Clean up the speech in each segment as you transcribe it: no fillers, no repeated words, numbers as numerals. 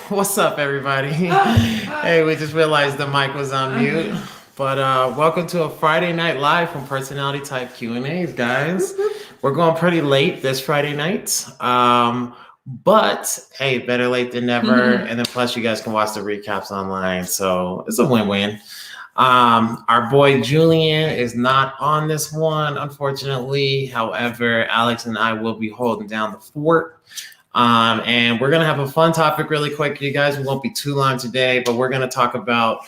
What's up, everybody? Hey, we just realized the mic was on mute. But welcome to a Friday night live from Personality Type Q&As, guys. We're going pretty late this Friday night. But hey, better late than never. And then plus you guys can watch the recaps online. So it's a win-win. Our boy Julian is not on this one, unfortunately. However, Alex and I will be holding down the fort. And we're going to have a fun topic really quick, you guys. We won't be too long today, but we're going to talk about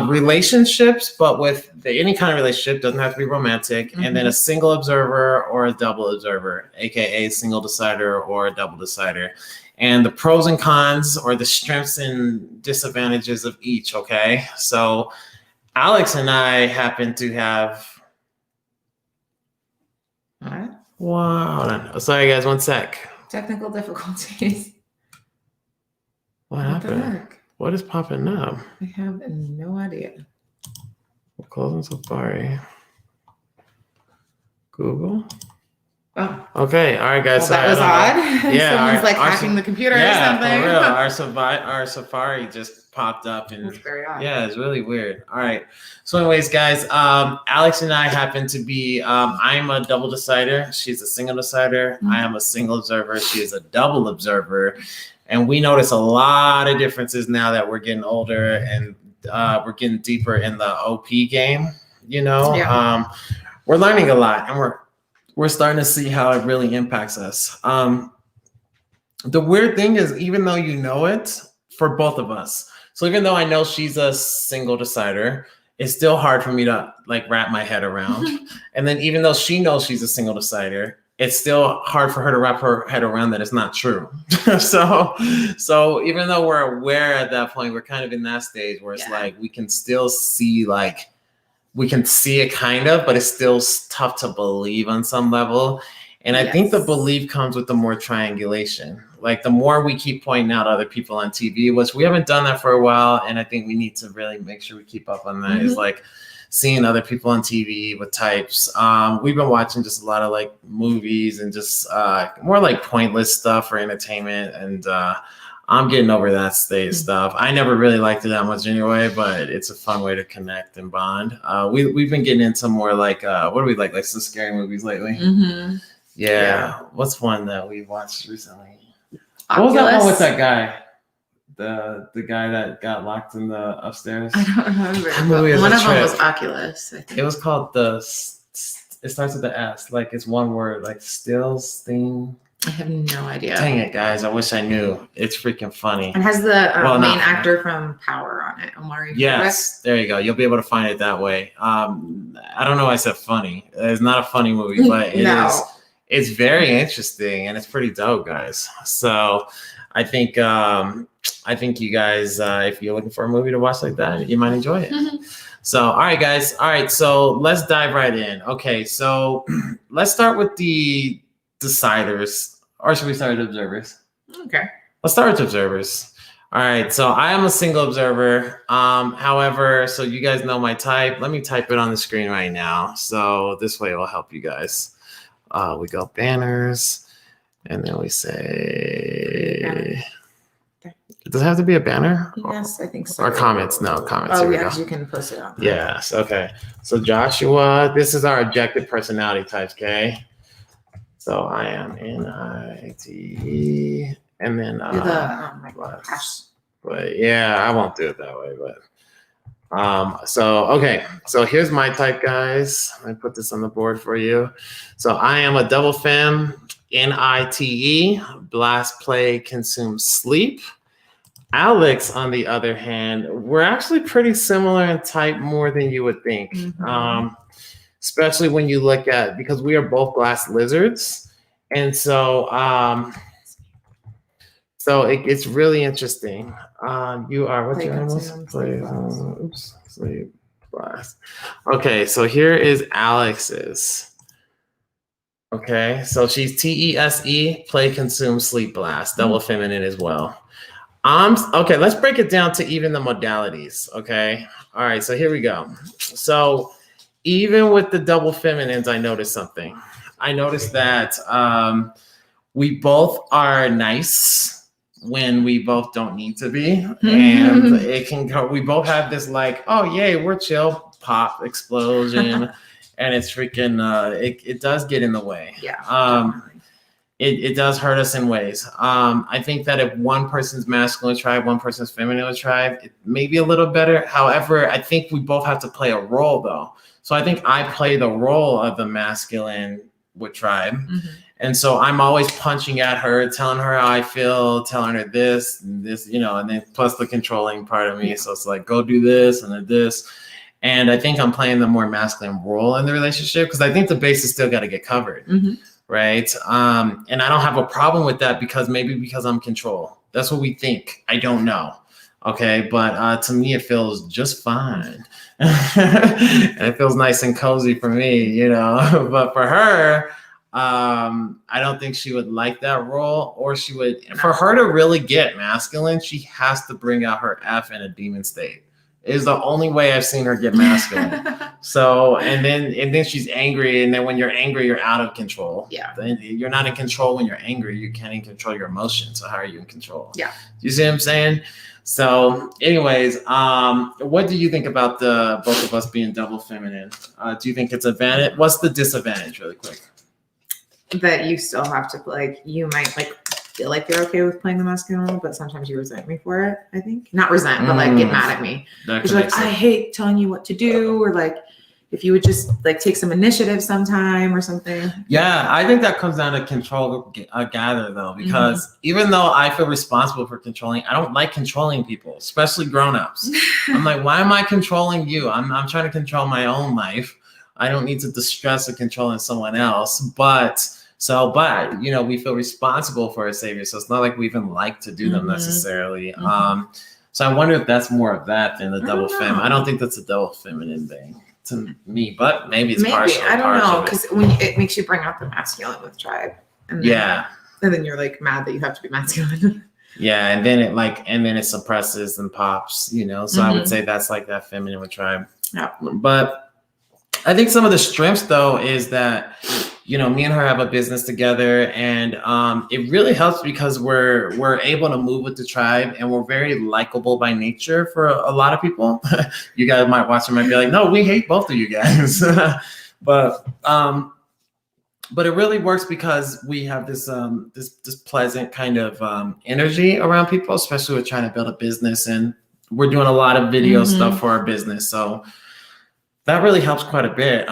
relationships, but with any kind of relationship, doesn't have to be romantic, and then a single observer or a double observer, aka single decider or a double decider, and the pros and cons or the strengths and disadvantages of each, okay? So Alex and I happen to have... What? Wow, hold on. Sorry, guys, one sec. Technical difficulties. What happened? What is popping up? I have no idea. We're closing Safari. Google. Oh. Okay. All right, guys. Well, that was odd. Yeah. Someone's like hacking the computer or something. For real. Our Safari just popped up. And that's very odd. Yeah, it's really weird. All right. So anyways, guys, Alex and I happen to be, I'm a double decider. She's a single decider. I am a single observer. She is a double observer. And we notice a lot of differences now that we're getting older and we're getting deeper in the OP game, you know? Yeah. We're learning a lot, and we're starting to see how it really impacts us. The weird thing is, even though you know it, for both of us, so even though I know she's a single decider, it's still hard for me to like wrap my head around. And then even though she knows she's a single decider, it's still hard for her to wrap her head around that it's not true. so even though we're aware at that point, we're kind of in that stage where it's like we can still see, like we can see it kind of, but it's still tough to believe on some level. And I think the belief comes with the more triangulation. Like the more we keep pointing out other people on TV, which we haven't done that for a while, and I think we need to really make sure we keep up on that, is like seeing other people on TV with types. We've been watching just a lot of like movies and just more like pointless stuff for entertainment. And I'm getting over that stage stuff. I never really liked it that much anyway, but it's a fun way to connect and bond. We've been getting into more like, what do we like some scary movies lately? Yeah. What's one that we watched recently? Oculus. What was that one with that guy? The guy that got locked in the upstairs. I don't remember. One of them was Oculus, I think. It was called it starts with the S. Like it's one word, like Stills thing. I have no idea. Dang it, guys. I wish I knew. It's freaking funny. And has the main actor from Power on it, Omari. Yes, there you go. You'll be able to find it that way. I don't know why I said funny. It's not a funny movie, but it is. It's very interesting and it's pretty dope, guys. So I think you guys, if you're looking for a movie to watch like that, you might enjoy it. So, all right, guys. All right, so let's dive right in. Okay, so let's start with the deciders, or should we start with observers? Okay. Let's start with observers. All right, so I am a single observer. However, so you guys know my type. Let me type it on the screen right now. So this way it will help you guys. We go banners, and then we say... Does it have to be a banner? Yes, I think so. Or comments? No, comments. Oh, yes, you can post it on. Yes, okay. So Joshua, this is our objective personality types, okay? So I am NITE, and then but yeah, I won't do it that way, but so okay, so here's my type, guys. Let me put this on the board for you. So I am a double femme, NITE, blast, play, consume, sleep. Alex, on the other hand, we're actually pretty similar in type more than you would think. Especially when you look at, because we are both glass lizards. And so it's really interesting. You are, what's your name? Sleep, blast. Okay, so here is Alex's. Okay, so she's TESE, play, consume, sleep, blast, double feminine as well. Okay, let's break it down to even the modalities. Okay, all right, so here we go. So even with the double feminines, I noticed something. I noticed that we both are nice. when we both don't need to be, and it can go. We both have this like, oh yay, we're chill, pop explosion, and it's freaking. It does get in the way. Yeah. It does hurt us in ways. I think that if one person's masculine tribe, one person's feminine tribe, it may be a little better. However, I think we both have to play a role though. So I think I play the role of the masculine with tribe. Mm-hmm. And so I'm always punching at her, telling her how I feel, telling her this, and this, you know, and then plus the controlling part of me. So it's like, go do this and then this. And I think I'm playing the more masculine role in the relationship because I think the base is still got to get covered. Mm-hmm. Right. And I don't have a problem with that because I'm control. That's what we think. I don't know. Okay. But to me, it feels just fine. And it feels nice and cozy for me, you know, but for her, I don't think she would like that role, or she would, for her to really get masculine, she has to bring out her F in a demon state. It is the only way I've seen her get masculine. So, and then she's angry. And then when you're angry, you're out of control. Yeah. Then you're not in control when you're angry. You can't even control your emotions. So how are you in control? Yeah. You see what I'm saying? So anyways, what do you think about the both of us being double feminine? Do you think it's advantage? What's the disadvantage really quick? That you still have to like, you might like feel like you're okay with playing the masculine role, but sometimes you resent me for it. I think not resent, but like get mad at me because you're like, I hate telling you what to do, or like if you would just like take some initiative sometime or something. Yeah, I think that comes down to control gather though, because even though I feel responsible for controlling, I don't like controlling people, especially grown-ups. I'm like, why am I controlling you? I'm trying to control my own life. I don't need to distress or controlling someone else, but you know, we feel responsible for our savior. So it's not like we even like to do them necessarily. So I wonder if that's more of that than the double fem. I don't think that's a double feminine thing to me, but maybe it's partial. I don't know, because when it makes you bring out the masculine with tribe. And then, and then you're like mad that you have to be masculine. Yeah, and then it suppresses and pops, you know. So I would say that's like that feminine with tribe. Yeah. But I think some of the strengths though is that, you know, me and her have a business together, and it really helps because we're able to move with the tribe, and we're very likable by nature for a lot of people. You guys might watch it, might be like, no, we hate both of you guys. But it really works because we have this this pleasant kind of energy around people, especially with trying to build a business, and we're doing a lot of video stuff for our business. So that really helps quite a bit.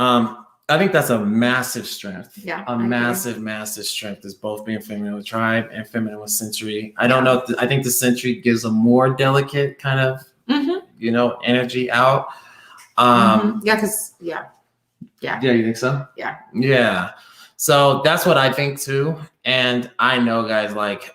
I think that's a massive strength. Yeah. Massive strength is both being feminine with tribe and feminine with century. I don't know. I think the century gives a more delicate kind of, you know, energy out. Yeah. Yeah. You think so? Yeah. Yeah. So that's what I think too. And I know guys, like,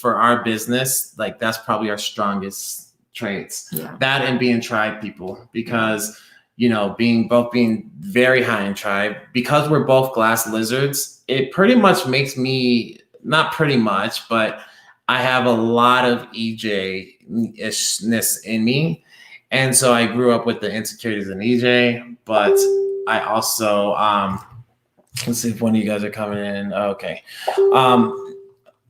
for our business, like that's probably our strongest traits. Yeah. That and being tribe people, because you know, being very high in tribe, because we're both glass lizards, it pretty much makes me, not pretty much, but I have a lot of EJ-ishness in me. And so I grew up with the insecurities in EJ, but I also, let's see if one of you guys are coming in. Okay.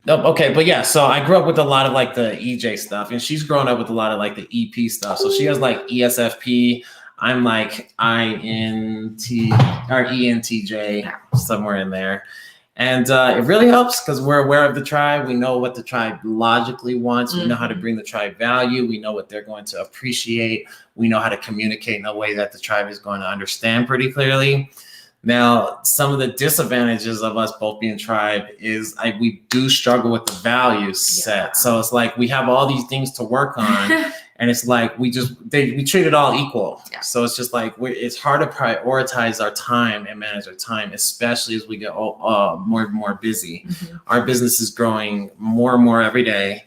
Okay, but yeah, so I grew up with a lot of like the EJ stuff, and she's grown up with a lot of like the EP stuff. So she has like ESFP. I'm like INT or ENTJ, somewhere in there. And it really helps because we're aware of the tribe. We know what the tribe logically wants. We know how to bring the tribe value. We know what they're going to appreciate. We know how to communicate in a way that the tribe is going to understand pretty clearly. Now, some of the disadvantages of us both being tribe is we do struggle with the value set. So it's like we have all these things to work on. And it's like we treat it all equal. Yeah. So it's just like it's hard to prioritize our time and manage our time, especially as we get more and more busy. Our business is growing more and more every day.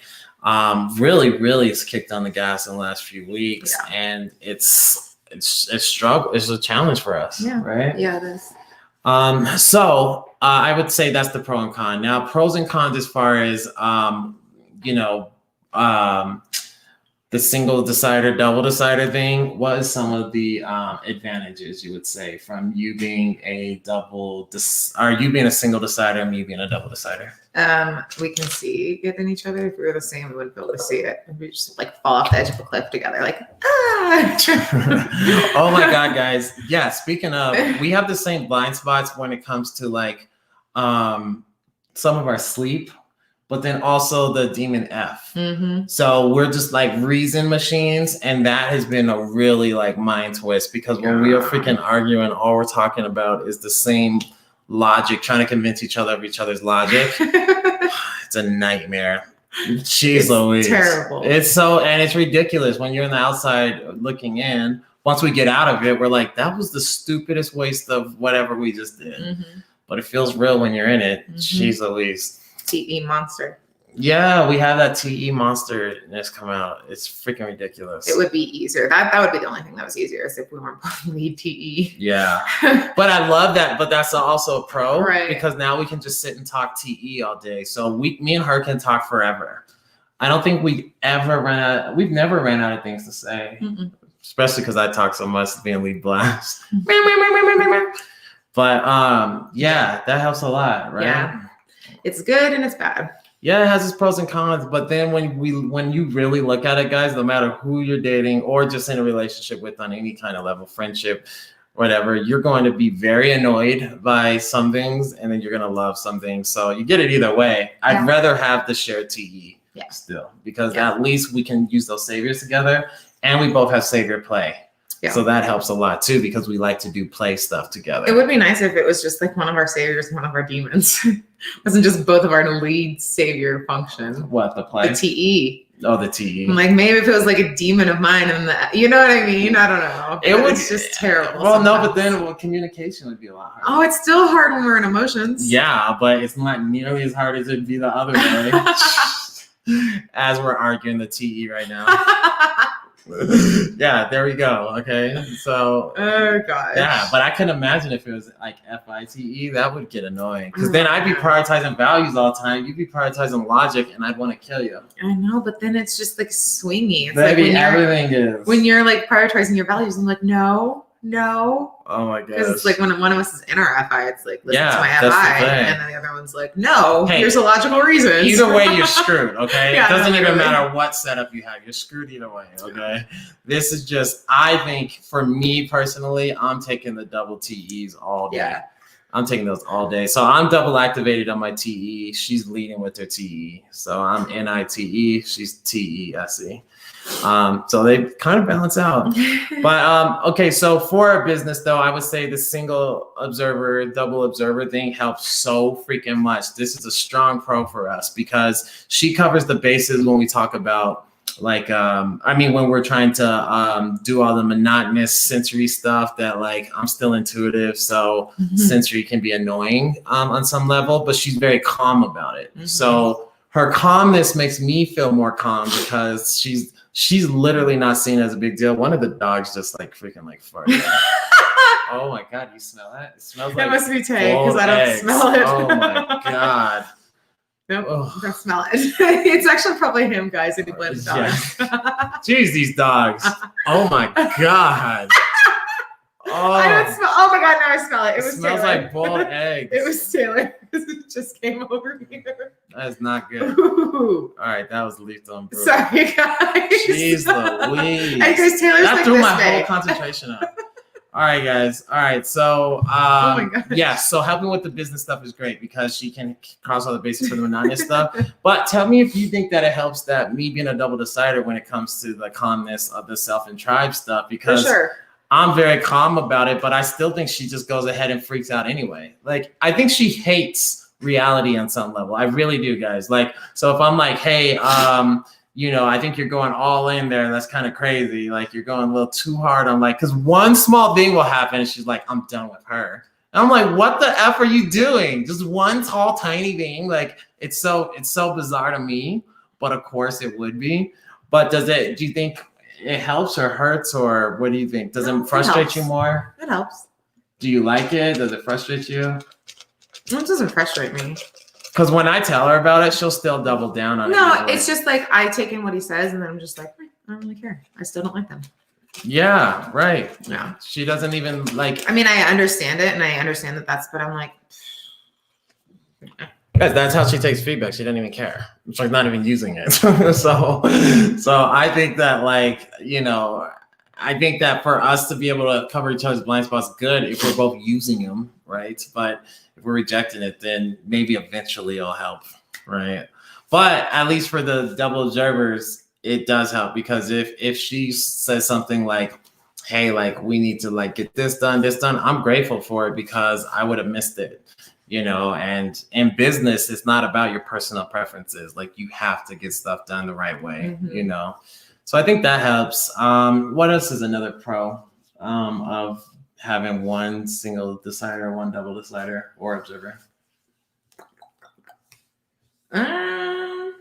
Really, it's kicked on the gas in the last few weeks, and it's struggle. It's a challenge for us. Yeah. Right. Yeah, it is. So I would say that's the pro and con. Now, pros and cons as far as you know. The single decider, double decider thing, what is some of the advantages you would say from you being a single decider and me being a double decider? we can see it in each other. If we were the same, we wouldn't be able to see it. We just like fall off the edge of a cliff together, like Oh my god, guys. Yeah, speaking of, we have the same blind spots when it comes to like some of our sleep, but then also the demon F. So we're just like reason machines, and that has been a really like mind twist, because when we are freaking arguing, all we're talking about is the same logic, trying to convince each other of each other's logic. It's a nightmare. Jeez Louise. Terrible. It's so, and it's ridiculous when you're on the outside looking in. Once we get out of it, we're like, that was the stupidest waste of whatever we just did. But it feels real when you're in it. Jeez Louise. TE monster. Yeah, we have that TE monster that's come out. It's freaking ridiculous. It would be easier. That would be the only thing that was easier, is if we weren't both lead TE. Yeah. But I love that. But that's also a pro, right? Because now we can just sit and talk TE all day. So me and her can talk forever. I don't think we've never ran out of things to say. Especially because I talk so much being lead blast. But yeah, that helps a lot, right? Yeah. It's good and it's bad. Yeah, it has its pros and cons, but then when you really look at it, guys, no matter who you're dating or just in a relationship with on any kind of level, friendship, whatever, you're going to be very annoyed by some things, and then you're going to love some things. So you get it either way. I'd rather have the shared TE still, because at least we can use those saviors together, and we both have savior play. Yeah. So that helps a lot too, because we like to do play stuff together. It would be nice if it was just like one of our saviors and one of our demons. It wasn't just both of our lead savior function. What, the play? The TE. Oh, the TE. Like maybe if it was like a demon of mine, and you know what I mean? I don't know. It's just terrible. Well, sometimes. No, but then communication would be a lot harder. Oh, it's still hard when we're in emotions. Yeah, but it's not nearly as hard as it'd be the other way. As we're arguing the TE right now. Yeah, there we go. Okay, so oh god, yeah, but I can imagine if it was like FITE, that would get annoying, because then I'd be prioritizing values all the time. You'd be prioritizing logic, and I'd want to kill you. I know, but then it's just like swingy. It's Maybe like everything is when you're like prioritizing your values. I'm like, no. Oh my god. Because it's like when one of us is in our FI, it's like, listen to my FI, and then the other one's like, no, here's a logical reason. Either way, you're screwed, okay? It doesn't even matter what setup you have. You're screwed either way, okay? This is just, I think, for me personally, I'm taking the double TEs all day. Yeah. I'm taking those all day. So I'm double activated on my TE. She's leading with her TE. So I'm NITE. She's TESE. So they kind of balance out. But okay, so for our business though, I would say the single observer, double observer thing helps so freaking much. This is a strong pro for us, because she covers the bases when we talk about like when we're trying to do all the monotonous sensory stuff that like I'm still intuitive, so sensory can be annoying on some level, but she's very calm about it. So her calmness makes me feel more calm, because she's literally not seen as a big deal. One of the dogs just like freaking like farted. Oh my god, you smell that? It smells like that must be Tay, because I don't smell it. Oh my god. Nope, don't smell it. It's actually probably him, guys. If you blame the dogs. Jeez, these dogs. Oh my god. Oh, I don't smell. Oh my god, now I smell it. It was smells Taylor. Like boiled eggs. It was Taylor. It just came over here. That is not good. Ooh. All right, that was lethal and brutal. Sorry, guys. Jeez Louise. Hey, guys, Taylor's that like threw this my big. whole concentration up. All right, guys. All right, so oh my gosh. yeah, so helping with the business stuff is great, because she can cross all the bases for the monotonous stuff. But tell me if you think that it helps that me being a double decider when it comes to the calmness of the self and tribe stuff, because for sure. I'm very calm about it, but I still think she just goes ahead and freaks out anyway. Like, I think she hates reality on some level. I really do, guys. Like, so if I'm like, hey, I think you're going all in there. That's kind of crazy. Like, you're going a little too hard. I'm like, because one small thing will happen, and she's like, I'm done with her. And I'm like, what the F are you doing? Just one tall, tiny thing. Like, it's so bizarre to me, but of course it would be. But do you think it helps or hurts, or what do you think? Does it frustrate you more? It helps. Do you like it? Does it frustrate you? It doesn't frustrate me. Because when I tell her about it, she'll still double down on it. No, it's just like I take in what he says, and then I'm just like, I don't really care. I still don't like them. Yeah, right. Yeah. She doesn't even like. I mean, I understand it, and I understand that that's, but I'm like, Guys, that's how she takes feedback. She doesn't even care. It's like not even using it. so I think that like, you know, I think that for us to be able to cover each other's blind spots, good if we're both using them, right? But if we're rejecting it, then maybe eventually it'll help, right? But at least for the double observers, it does help because if she says something like, hey, like we need to like get this done, I'm grateful for it because I would have missed it. You know, and in business, it's not about your personal preferences. Like you have to get stuff done the right way, you know? So I think that helps. What else is another pro of having one single decider, one double decider or observer? I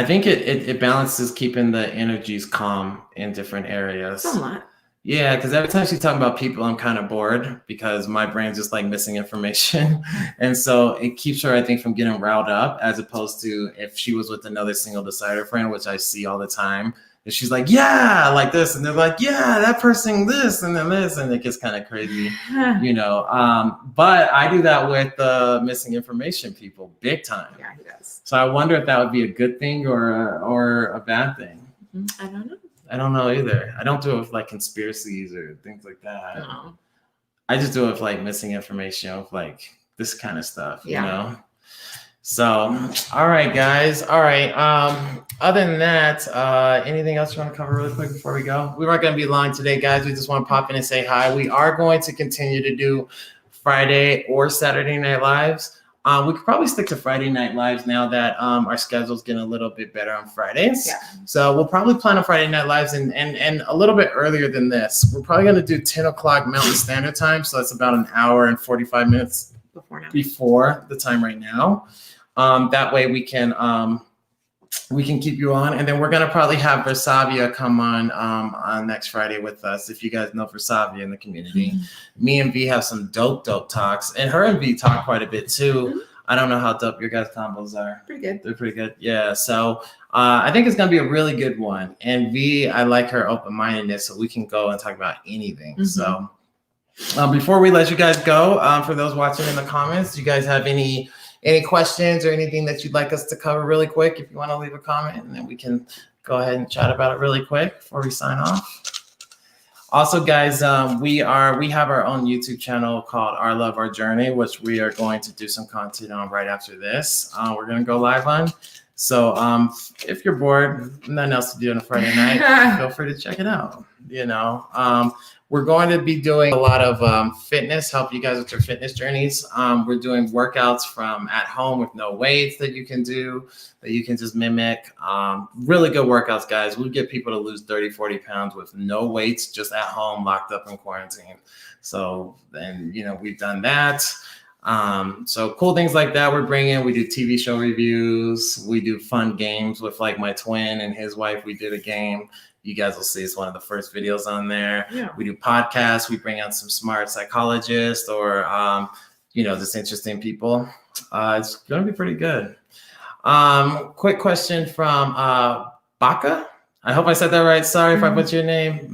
think it balances keeping the energies calm in different areas. Somewhat. Yeah, because every time she's talking about people, I'm kind of bored because my brain's just like missing information. And so it keeps her, I think, from getting riled up as opposed to if she was with another single decider friend, which I see all the time. And she's like, yeah, like this. And they're like, yeah, that person this and then this. And it gets kind of crazy, you know. But I do that with missing information people big time. Yeah, he does. So I wonder if that would be a good thing or a bad thing. I don't know. I don't know either. I don't do it with like conspiracies or things like that. No. I just do it with like missing information with like this kind of stuff, Yeah. you know? So, all right, guys. All right. Other than that, anything else you want to cover really quick before we go? We weren't going to be long today, guys. We just want to pop in and say hi. We are going to continue to do Friday or Saturday Night Lives. We could probably stick to Friday Night Lives now that our schedule's getting a little bit better on Fridays. Yeah. So we'll probably plan on Friday Night Lives and a little bit earlier than this. We're probably going to do 10 o'clock Mountain Standard Time. So that's about an hour and 45 minutes before the time right now. That way we can keep you on. And then we're going to probably have Versavia come on next Friday with us. If you guys know Versavia in the community, me and V have some dope talks, and her and V talk quite a bit too. I don't know how dope your guys' combos are. Pretty good. They're pretty good. Yeah. So I think it's going to be a really good one. And V, I like her open-mindedness, so we can go and talk about anything. So before we let you guys go, for those watching in the comments, do you guys have any questions or anything that you'd like us to cover really quick? If you want to leave a comment, and then we can go ahead and chat about it really quick before we sign off. Also, guys, we have our own YouTube channel called Our Love, Our Journey, which we are going to do some content on right after this. We're going to go live on. So if you're bored, nothing else to do on a Friday night, feel free to check it out. You know, we're going to be doing a lot of fitness, help you guys with your fitness journeys. We're doing workouts from at home with no weights that you can do, that you can just mimic. Really good workouts, guys. We get people to lose 30, 40 pounds with no weights, just at home, locked up in quarantine. So then, you know, we've done that. So cool things like that we're bringing. We do TV show reviews. We do fun games with like my twin and his wife. We did a game. You guys will see it's one of the first videos on there. Yeah. We do podcasts. We bring out some smart psychologists or, you know, just interesting people. It's going to be pretty good. Quick question from Baka. I hope I said that right. Sorry if I butchered your name.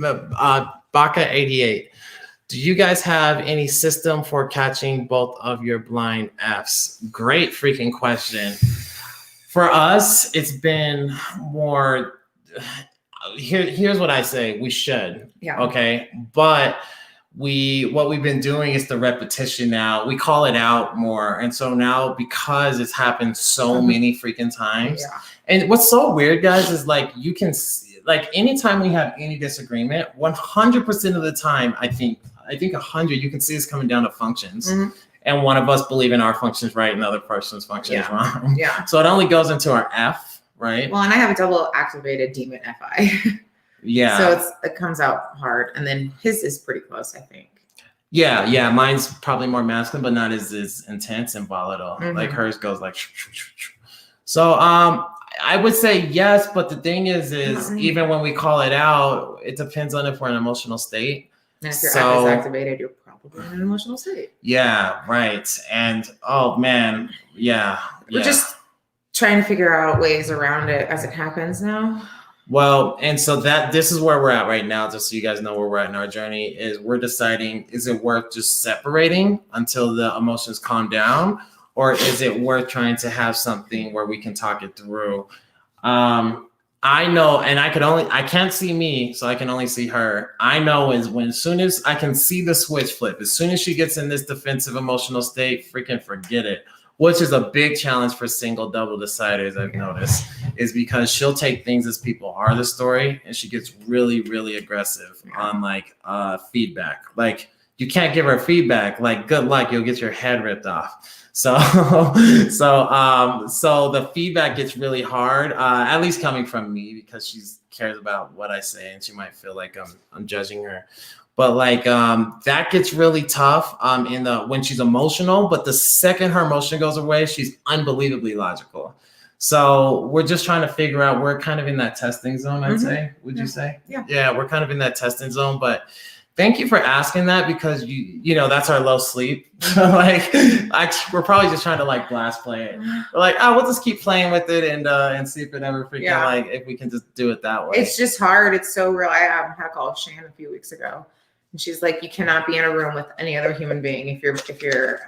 Baka88. Do you guys have any system for catching both of your blind Fs? Great freaking question. For us, it's been more... Here's what I say. We should. Yeah. Okay. But what we've been doing is the repetition now. We call it out more. And so now, because it's happened so many freaking times. Yeah. And what's so weird, guys, is like you can see, like anytime we have any disagreement, 100% of the time, I think 100, you can see it's coming down to functions. And one of us believing our function's right and the other person's function is wrong. Yeah. So it only goes into our F. Right. Well, and I have a double activated demon FI. Yeah. So it comes out hard. And then his is pretty close, I think. Yeah. Yeah. Mine's probably more masculine, but not as intense and volatile. Like hers goes like. So I would say yes. But the thing is even when we call it out, it depends on if we're in an emotional state. And if your F is activated, you're probably in an emotional state. Yeah. Right. And oh, man. Yeah. We're just trying to figure out ways around it as it happens now. Well, and so this is where we're at right now, just so you guys know where we're at in our journey, is we're deciding, is it worth just separating until the emotions calm down? or is it worth trying to have something where we can talk it through? I know, and I can't see me, so I can only see her. I know is when, as soon as I can see the switch flip, as soon as she gets in this defensive emotional state, freaking forget it. Which is a big challenge for single double deciders, I've noticed, is because she'll take things as people are the story, and she gets really, really aggressive on like feedback. Like you can't give her feedback. Like good luck, you'll get your head ripped off. So the feedback gets really hard, at least coming from me, because she cares about what I say and she might feel like I'm judging her. But like that gets really tough when she's emotional. But the second her emotion goes away, she's unbelievably logical. So we're just trying to figure out, we're kind of in that testing zone, I'd say. Would you say? Yeah. Yeah, we're kind of in that testing zone, but thank you for asking that, because you know that's our low sleep. Like we're probably just trying to like blast play it. We're like, oh, we'll just keep playing with it and see if it ever freaking like if we can just do it that way. It's just hard. It's so real. I had a call with Shan a few weeks ago, and she's like, you cannot be in a room with any other human being if your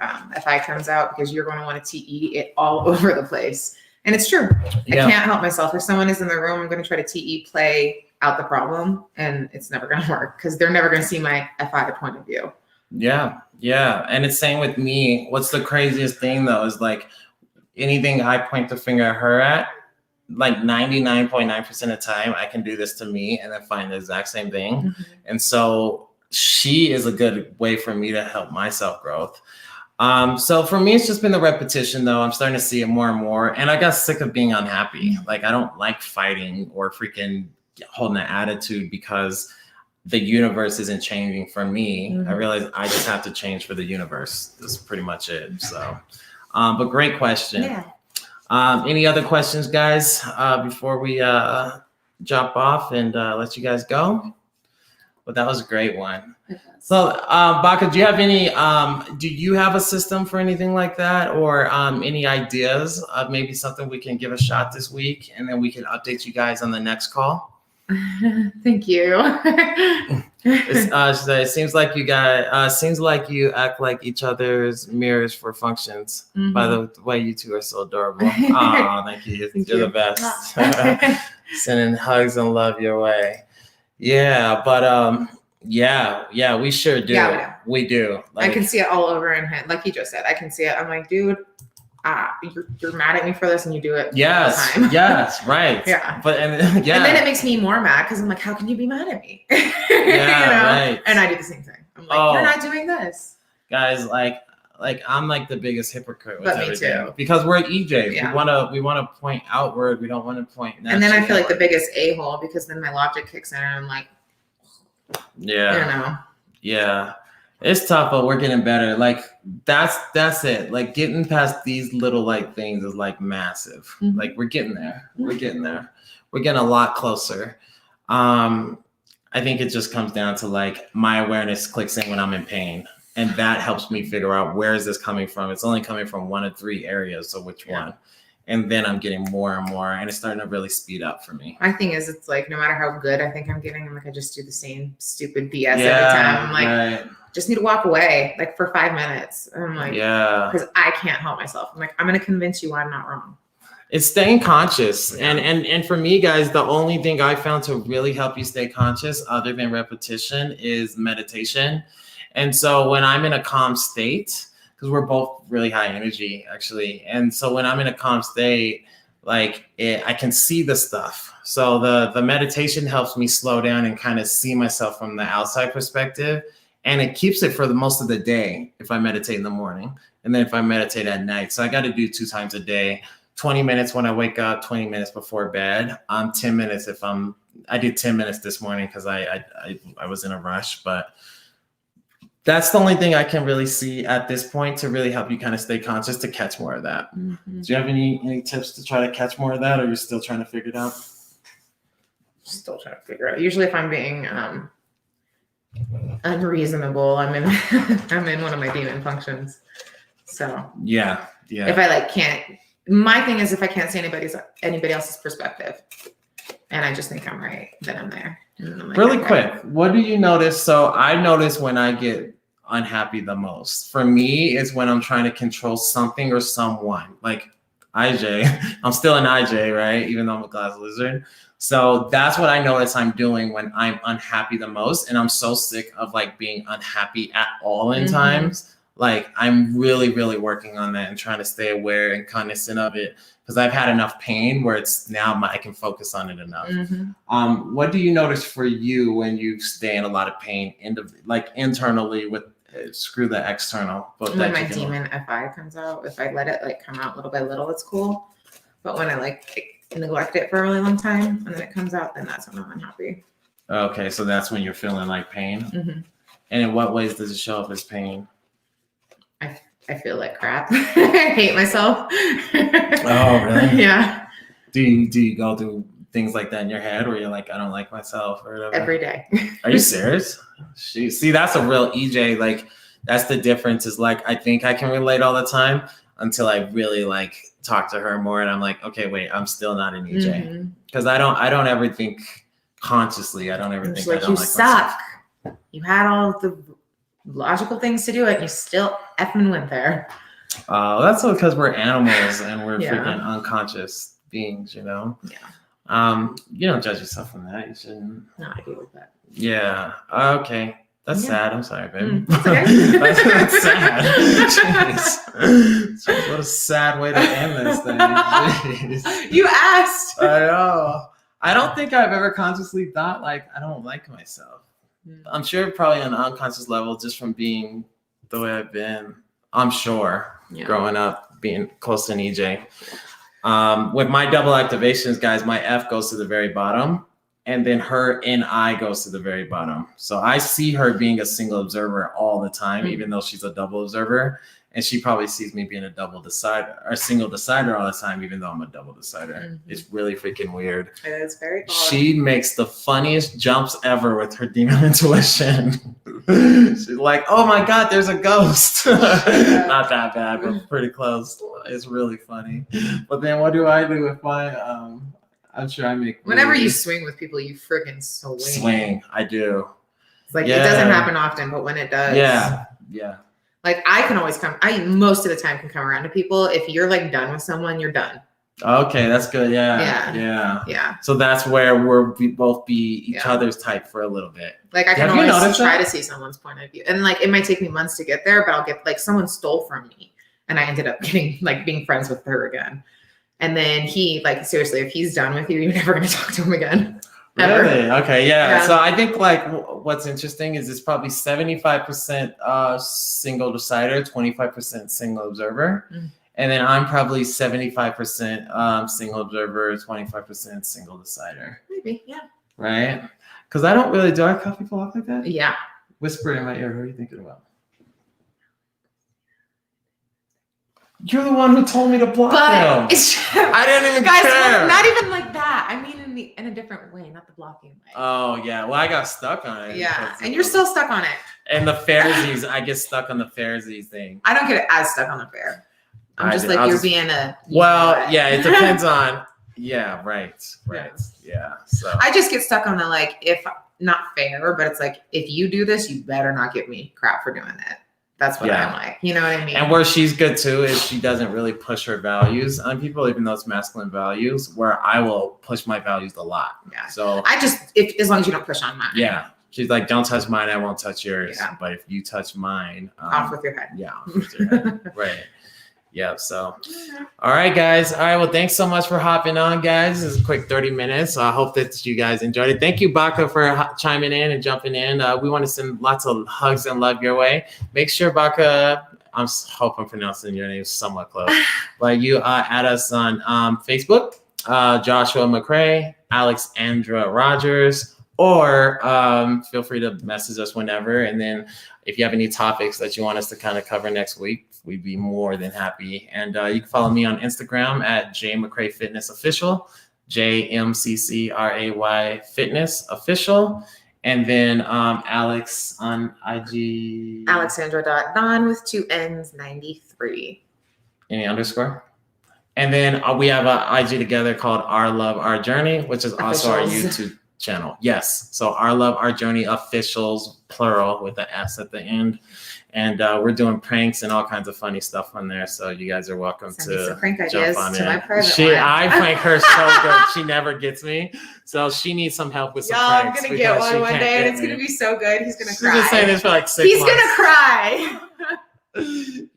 FI comes out, because you're going to want to TE it all over the place. And it's true. Yeah. I can't help myself. If someone is in the room, I'm going to try to TE play out the problem, and it's never going to work because they're never going to see my FI point of view. Yeah. And it's same with me. What's the craziest thing though is like anything I point the finger at her at, like 99.9% of the time I can do this to me and then find the exact same thing. Mm-hmm. And so she is a good way for me to help my self-growth. So for me, it's just been the repetition though. I'm starting to see it more and more. And I got sick of being unhappy. Like I don't like fighting or freaking holding an attitude because the universe isn't changing for me. Mm-hmm. I realize I just have to change for the universe. That's pretty much it. So, but great question. Yeah. Any other questions, guys, before we drop off and let you guys go? But that was a great one. So, Baka, do you have any, do you have a system for anything like that, or any ideas of maybe something we can give a shot this week, and then we can update you guys on the next call? Thank you. It seems like you guys, seems like you act like each other's mirrors for functions. Mm-hmm. By the way, you two are so adorable. Oh, thank you. You're the best. Sending hugs and love your way. Yeah, but yeah, we sure do. Yeah. We do. Like, I can see it all over in him. Like you just said, I can see it. I'm like, dude, you're mad at me for this, and you do it. Yes, all the time. Yes, right. Yeah, but and then it makes me more mad because I'm like, how can you be mad at me? Yeah, right. And I do the same thing. I'm like, you're not doing this, guys. Like I'm like the biggest hypocrite with everything. Too. Because we're EJs. Yeah. We want to point outward. We don't want to point. And then I feel like the biggest a-hole, because then my logic kicks in and I'm like, yeah, I don't know. Yeah, it's tough, but we're getting better. Like that's it. Like getting past these little like things is like massive. Mm-hmm. Like we're getting there. We're getting there. We're getting a lot closer. I think it just comes down to like my awareness clicks in when I'm in pain. And that helps me figure out, where is this coming from? It's only coming from one of three areas. So which one? And then I'm getting more and more, and it's starting to really speed up for me. My thing is, it's like, no matter how good I think I'm getting, I'm like, I just do the same stupid BS every time. I'm like, just need to walk away like for 5 minutes. And I'm like, because I can't help myself. I'm like, I'm going to convince you I'm not wrong. It's staying conscious. And for me, guys, the only thing I found to really help you stay conscious other than repetition is meditation. And so when I'm in a calm state, because we're both really high energy actually. And so when I'm in a calm state, like I can see the stuff. So the meditation helps me slow down and kind of see myself from the outside perspective. And it keeps it for the most of the day if I meditate in the morning. And then if I meditate at night. So I got to do 2 times a day, 20 minutes when I wake up, 20 minutes before bed. 10 minutes I did 10 minutes this morning because I was in a rush, but that's the only thing I can really see at this point to really help you kind of stay conscious, to catch more of that. Mm-hmm. Do you have any tips to try to catch more of that, or you're still trying to figure it out? Still trying to figure it out. Usually if I'm being unreasonable, I'm in one of my demon functions. So yeah. If I can't, my thing is, if I can't see anybody else's perspective and I just think I'm right, then I'm there. Really quick, what do you notice? So I notice when I get unhappy the most? For me, it's when I'm trying to control something or someone. Like IJ, I'm still an IJ, right? Even though I'm a glass lizard. So that's what I notice I'm doing when I'm unhappy the most. And I'm so sick of like being unhappy at all in times. Like I'm really, really working on that and trying to stay aware and cognizant of it because I've had enough pain where it's now I can focus on it enough. What do you notice for you when you stay in a lot of pain like internally with screw the external? But when my demon FI comes out, if I let it like come out little by little, it's cool. But when I like neglect it for a really long time and then it comes out, then that's when I'm unhappy. Okay, so that's when you're feeling like pain. And in what ways does it show up as pain? I feel like crap. I hate myself. Oh, really? Yeah. Do you go through things like that in your head where you're like, I don't like myself or whatever? Every day. Are you serious? See, that's a real EJ. Like, that's the difference is like, I think I can relate all the time until I really like talk to her more. And I'm like, okay, wait, I'm still not an EJ. Because I don't ever think consciously. I don't ever think like, I don't you like suck. myself. You had all the logical things to do it. You still effing went there. That's because we're animals and we're freaking unconscious beings, you know? Yeah. You don't judge yourself from that. You shouldn't. No, I deal with that. Yeah. Okay. That's sad. I'm sorry, babe. That's okay. that's sad. Jeez. What a sad way to end this thing. Jeez. You asked. I know. I don't think I've ever consciously thought like I don't like myself. I'm sure probably on an unconscious level, just from being the way I've been. I'm sure growing up, being close to an EJ. With my double activations, guys, my F goes to the very bottom. And then her NI goes to the very bottom. So I see her being a single observer all the time, even though she's a double observer. And she probably sees me being a double decider or single decider all the time, even though I'm a double decider. It's really freaking weird. It is very odd. She makes the funniest jumps ever with her demon intuition. She's like, oh my God, there's a ghost. Not that bad, but pretty close. It's really funny. But then what do I do with my I'm sure I make. Whenever you swing with people, you freaking swing. I do. It's like it doesn't happen often, but when it does, yeah. Like I can always come. I most of the time can come around to people. If you're like done with someone, you're done. Okay, that's good. Yeah. So that's where we both be each other's type for a little bit. Like I can always try to see someone's point of view, and like it might take me months to get there, but I'll get like someone stole from me, and I ended up getting like being friends with her again. And then he, like, seriously, if he's done with you, you're never going to talk to him again. Ever. Really? Okay, yeah. So I think, like, what's interesting is it's probably 75% single decider, 25% single observer. And then I'm probably 75% single observer, 25% single decider. Maybe, yeah. Right? Because I don't really, do I cut people off like that? Yeah. Whisper in my ear, what are you thinking about? You're the one who told me to block them. I didn't even care. Guys, not even like that. I mean in a different way, not the blocking way. Oh, yeah. Well, I got stuck on it. Yeah, and you're still stuck on it. And the Pharisees, I get stuck on the Pharisees thing. I don't get as stuck on the fair. I'm just like, you're being a... Well, yeah, it depends on... Yeah, right. Yeah. So I just get stuck on the, like, if not fair, but it's like, if you do this, you better not give me crap for doing it. That's what I'm like. You know what I mean? And where she's good too is she doesn't really push her values on people, even though it's masculine values, where I will push my values a lot. Yeah. So I just, as long as you don't push on mine. Yeah. She's like, don't touch mine, I won't touch yours. Yeah. But if you touch mine, off with your head. Yeah, off with your head. Right. Yeah. So, all right, guys. All right. Well, thanks so much for hopping on, guys. This is a quick 30 minutes. I hope that you guys enjoyed it. Thank you, Baka, for chiming in and jumping in. We want to send lots of hugs and love your way. Make sure, Baka, I hope I'm pronouncing your name somewhat close, but you add us on Facebook, Joshua McCray, Alexandra Rogers, or feel free to message us whenever. And then if you have any topics that you want us to kind of cover next week, we'd be more than happy. And you can follow me on Instagram at J McCray Fitness Official, JMCCRAY Fitness Official. And then Alex on IG. Alexandra.Don with 2 N's 93. Any underscore? And then we have an IG together called Our Love, Our Journey, which is also our YouTube channel. Yes. So Our Love, Our Journey Officials, plural with the S at the end. And we're doing pranks and all kinds of funny stuff on there. So you guys are welcome Send me some to prank jump ideas on to in. my private one. I prank her so good. She never gets me. So she needs some help with some Y'all, I'm pranks. gonna get because she one can't day and get it's me. gonna be so good. He's gonna She's cry. been saying this for like 6 He's months. gonna cry.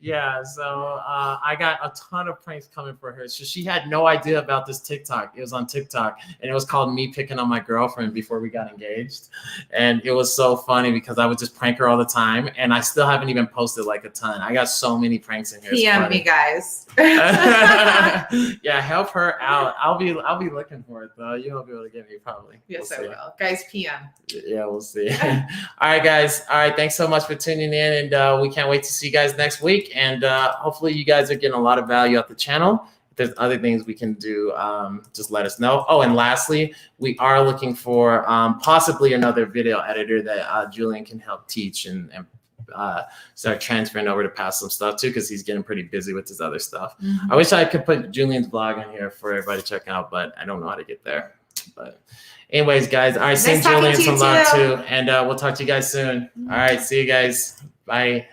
Yeah, so I got a ton of pranks coming for her. So she had no idea about this TikTok. It was on TikTok, and it was called Me Picking on My Girlfriend before we got engaged. And it was so funny because I would just prank her all the time, and I still haven't even posted like a ton. I got so many pranks in here. It's PM funny. me, guys. Yeah, help her out. I'll be looking for it though. You won't be able to get me probably. Yes, We'll I see. will. Guys, PM. Yeah, we'll see. All right, guys. All right, thanks so much for tuning in, and we can't wait to see you guys next week. And hopefully, you guys are getting a lot of value out the channel. If there's other things we can do, just let us know. Oh, and lastly, we are looking for possibly another video editor that Julian can help teach and start transferring over to pass some stuff too, because he's getting pretty busy with his other stuff. I wish I could put Julian's vlog in here for everybody to check out, but I don't know how to get there. But anyways, guys, all right, send talking Julian to you some love too. too, and we'll talk to you guys soon. All right, see you guys. Bye.